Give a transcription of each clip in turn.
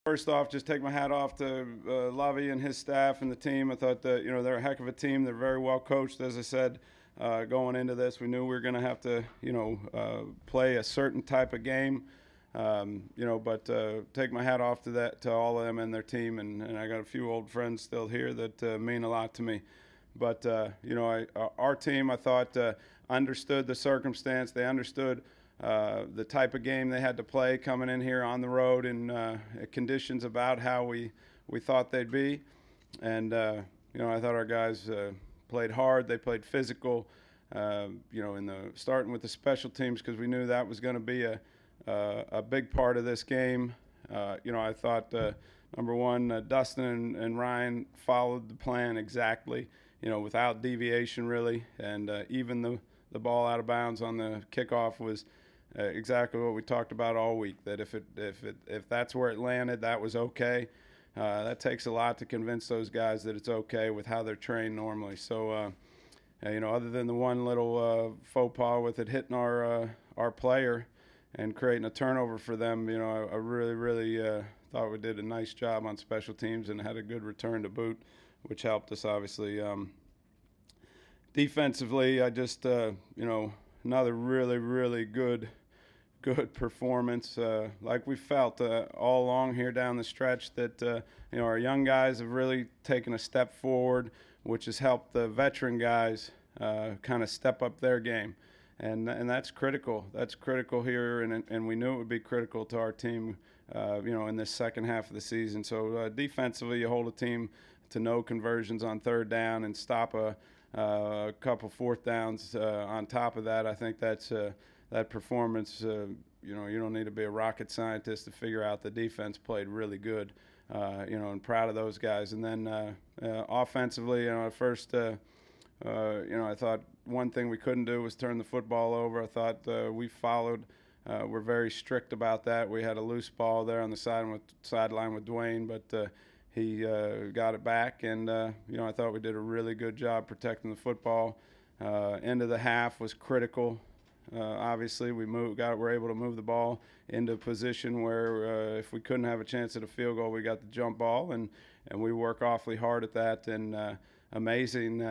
First off, just take my hat off to Lovey and his staff and the team. I thought that they're a heck of a team. They're very well coached, as I said. Going into this, we knew we were going to have to play a certain type of game. But take my hat off to all of them and their team, and I got a few old friends still here that mean a lot to me. But our team, I thought, understood the circumstance. They understood the type of game they had to play coming in here on the road in conditions about how we thought they'd be. And I thought our guys played hard. They played physical. Starting with the special teams, because we knew that was going to be a big part of this game. I thought number one, Dustin and Ryan followed the plan exactly. Without deviation really, and even the ball out of bounds on the kickoff was exactly what we talked about all week. That if that's where it landed, that was okay. That takes a lot to convince those guys that it's okay with how they're trained normally. So, other than the one little faux pas with it hitting our player and creating a turnover for them, I really thought we did a nice job on special teams and had a good return to boot, which helped us obviously. Defensively, I just another really good performance, like we felt all along here down the stretch that our young guys have really taken a step forward, which has helped the veteran guys kind of step up their game, and that's critical. That's critical here, and we knew it would be critical to our team, in this second half of the season. So defensively, you hold a team to no conversions on third down and stop a couple fourth downs on top of that. I think that's that performance. You don't need to be a rocket scientist to figure out the defense played really good. And proud of those guys. And then offensively, at first, I thought one thing we couldn't do was turn the football over. I thought we followed. We're very strict about that. We had a loose ball there on the sideline with Dwayne, but he got it back, and I thought we did a really good job protecting the football. End of the half was critical. Obviously, we're able to move the ball into a position where if we couldn't have a chance at a field goal, we got the jump ball, and we work awfully hard at that. And amazing,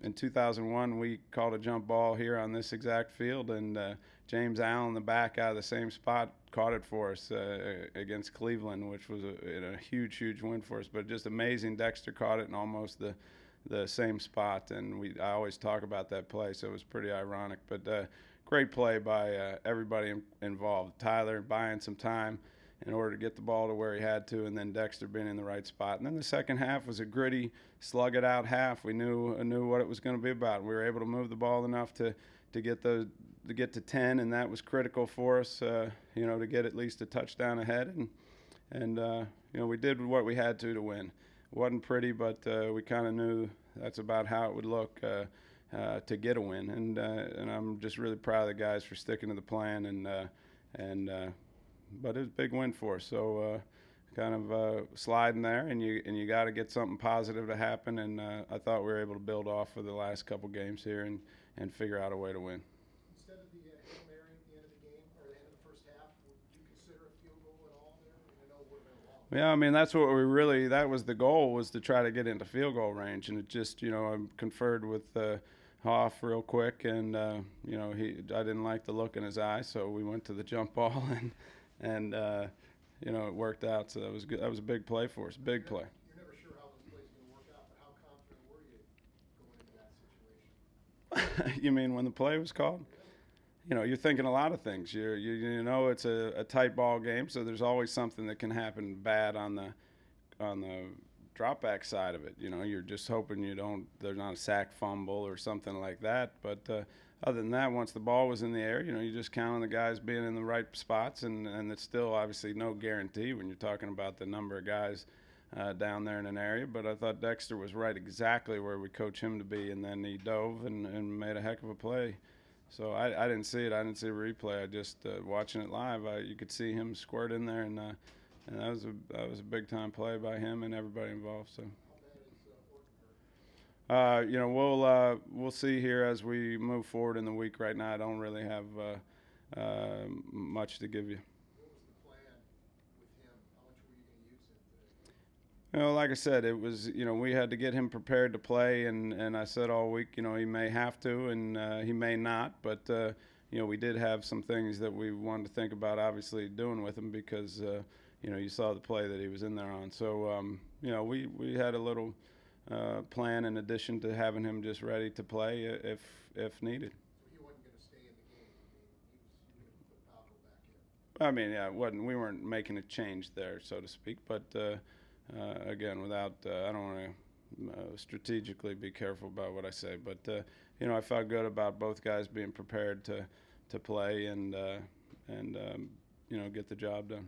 in 2001, we called a jump ball here on this exact field, and James Allen, the back out of the same spot, caught it for us against Cleveland, which was a huge win for us. But just amazing, Dexter caught it in almost the same spot, and I always talk about that play, so it was pretty ironic. But great play by everybody involved. Tyler buying some time in order to get the ball to where he had to, and then Dexter being in the right spot. And then the second half was a gritty, slug-it-out half. We knew what it was going to be about. We were able to move the ball enough to get to 10, and that was critical for us, to get at least a touchdown ahead. And we did what we had to win. It wasn't pretty, but we kind of knew that's about how it would look to get a win. And I'm just really proud of the guys for sticking to the plan. But it was a big win for us. So kind of sliding there, and you got to get something positive to happen. And I thought we were able to build off of the last couple games here and figure out a way to win. Instead of the Hail Mary at the end of the game or the end of the first half, would you consider a field goal at all there? I know we're been long. Yeah, I mean that's what that was the goal, was to try to get into field goal range, and it just I conferred with Hoff real quick, and I didn't like the look in his eye, so we went to the jump ball, and it worked out. So that was good. That was a big play for us. Big play. You're never sure how this play's going to work out, but how confident were you going into that situation? You mean when the play was called? You're thinking a lot of things. It's a tight ball game, so there's always something that can happen bad on the drop back side of it. You're just hoping there's not a sack fumble or something like that. But other than that, once the ball was in the air, you just count on the guys being in the right spots, and it's still obviously no guarantee when you're talking about the number of guys down there in an area. But I thought Dexter was right exactly where we coach him to be, and then he dove and made a heck of a play. So I didn't see it. I didn't see a replay. I just watching it live. You could see him squirt in there, and that was a big time play by him and everybody involved. So. We'll see here as we move forward in the week. Right now, I don't really have much to give you. What was the plan with him? How much were you going to use Well, like I said, it was, we had to get him prepared to play, and I said all week, he may have to and he may not, but we did have some things that we wanted to think about, obviously doing with him because you saw the play that he was in there on. So we had a little plan in addition to having him just ready to play if needed. So he wasn't going to stay in the game. I mean, you were going to put Palco back in. I mean, yeah, it wasn't. We weren't making a change there, so to speak. But again, without, I don't want to strategically be careful about what I say. But I felt good about both guys being prepared to play and get the job done.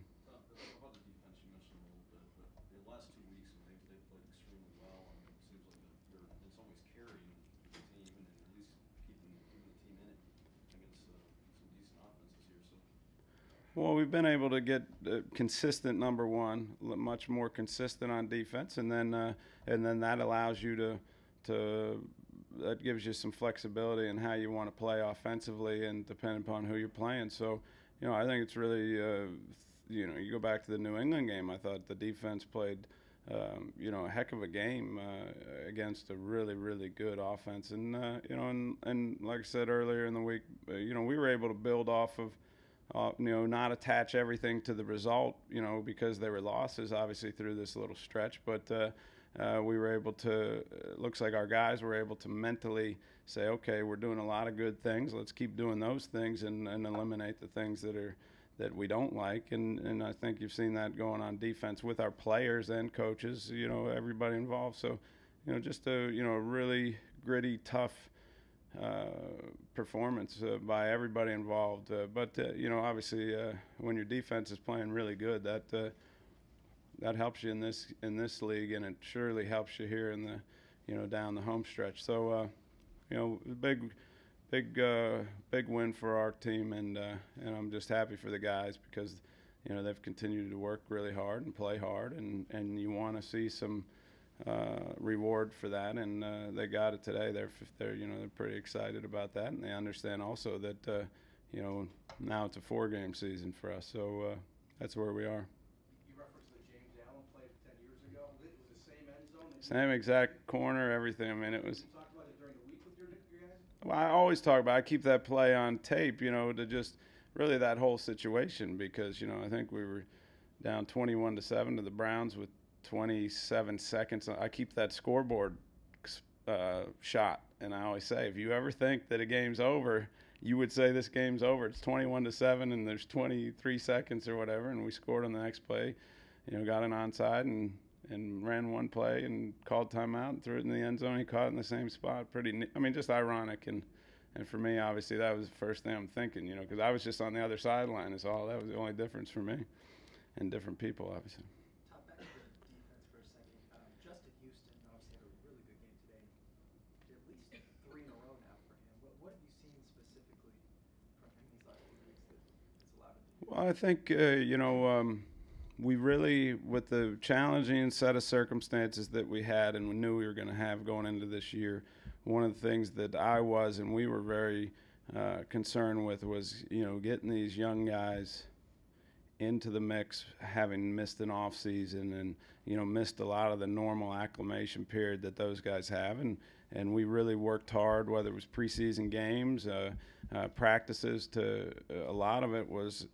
About the defense, you mentioned a little bit, but the last 2 weeks, they've played extremely well. I mean, it seems like you're in some ways carrying the team and at least keeping the team in it against some decent offenses here. So. Well, we've been able to get consistent number one, much more consistent on defense, and then that allows you to that gives you some flexibility in how you want to play offensively and depending upon who you're playing. So, I think it's really you go back to the New England game. I thought the defense played a heck of a game against a really, really good offense, and and like I said earlier in the week, we were able to build off of. Not attach everything to the result, because there were losses obviously through this little stretch, but we were able to, looks like our guys were able to mentally say, okay, we're doing a lot of good things. Let's keep doing those things and eliminate the things that we don't like. And I think you've seen that going on defense with our players and coaches, everybody involved. So, just a really gritty, tough performance by everybody involved. But obviously, when your defense is playing really good, that helps you in this league, and it surely helps you here in the down the home stretch. So big win for our team, and I'm just happy for the guys because they've continued to work really hard and play hard, and you want to see some reward for that, and they got it today. They're pretty excited about that, and they understand also that now it's a 4-game season for us, so that's where we are. You referenced the James Allen play 10 years ago. It was the same end zone. Same exact corner, everything. I mean, it was. You talked about it during the week with your guys. Well, I always talk about. I keep that play on tape, to just really that whole situation because I think we were down 21-7 to the Browns with 27 seconds. I keep that scoreboard shot, and I always say, if you ever think that a game's over, you would say this game's over. It's 21-7, and there's 23 seconds or whatever, and we scored on the next play. Got an onside and ran one play and called timeout and threw it in the end zone. He caught it in the same spot. Just ironic, and for me, obviously, that was the first thing I'm thinking, because I was just on the other sideline is all. That was the only difference for me, and different people, obviously. Well, I think, we really, with the challenging set of circumstances that we had and we knew we were going to have going into this year, one of the things that I was and we were very concerned with was, getting these young guys into the mix, having missed an off season and, missed a lot of the normal acclimation period that those guys have. And we really worked hard, whether it was preseason games, practices, a lot of it was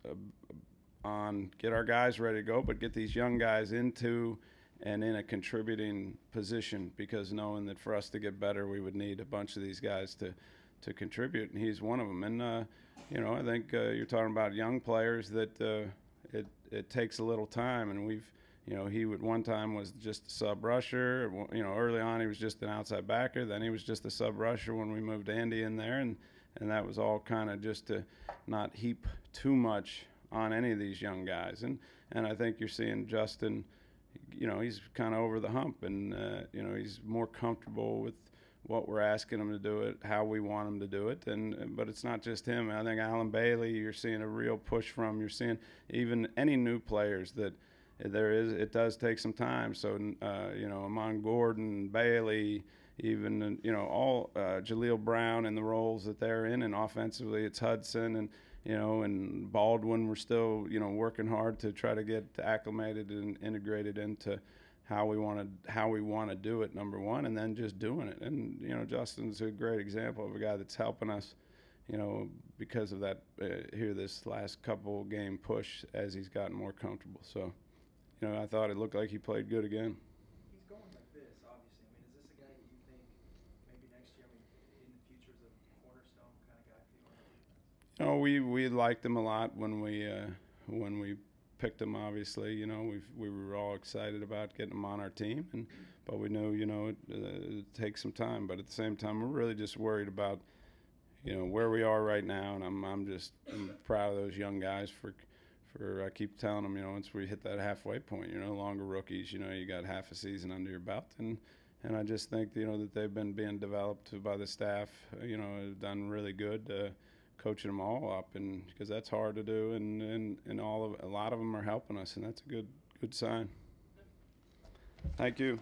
on get our guys ready to go, but get these young guys into and in a contributing position, because knowing that for us to get better, we would need a bunch of these guys to contribute, and he's one of them. And, I think you're talking about young players that it takes a little time, and he would one time was just a sub rusher. Early on he was just an outside backer. Then he was just a sub rusher when we moved Andy in there, and that was all kind of just to not heap too much on any of these young guys. And I think you're seeing Justin, he's kind of over the hump, and he's more comfortable with what we're asking him to do it, how we want him to do it, but it's not just him. I think Alan Bailey, you're seeing a real push from. You're seeing even any new players that it does take some time. So among Gordon, Bailey, even all Jaleel Brown and the roles that they're in, and offensively it's Hudson and Baldwin. We're still working hard to try to get acclimated and integrated into how we want to do it, number one, and then just doing it. And Justin's a great example of a guy that's helping us, because of that here this last couple game push as he's gotten more comfortable. So, I thought it looked like he played good again. He's going like this, obviously. I mean, is this a guy that you think maybe next year, in the future, is a cornerstone kind of guy for you on the defense? We liked him a lot when we picked him. Obviously, we were all excited about getting him on our team, but we knew it takes some time. But at the same time, we're really just worried about where we are right now, and I'm proud of those young guys for I keep telling them, once we hit that halfway point, longer rookies, you got half a season under your belt, and I just think that they've been being developed by the staff, have done really good, coaching them all up, and because that's hard to do, and a lot of them are helping us, and that's a good sign. Thank you.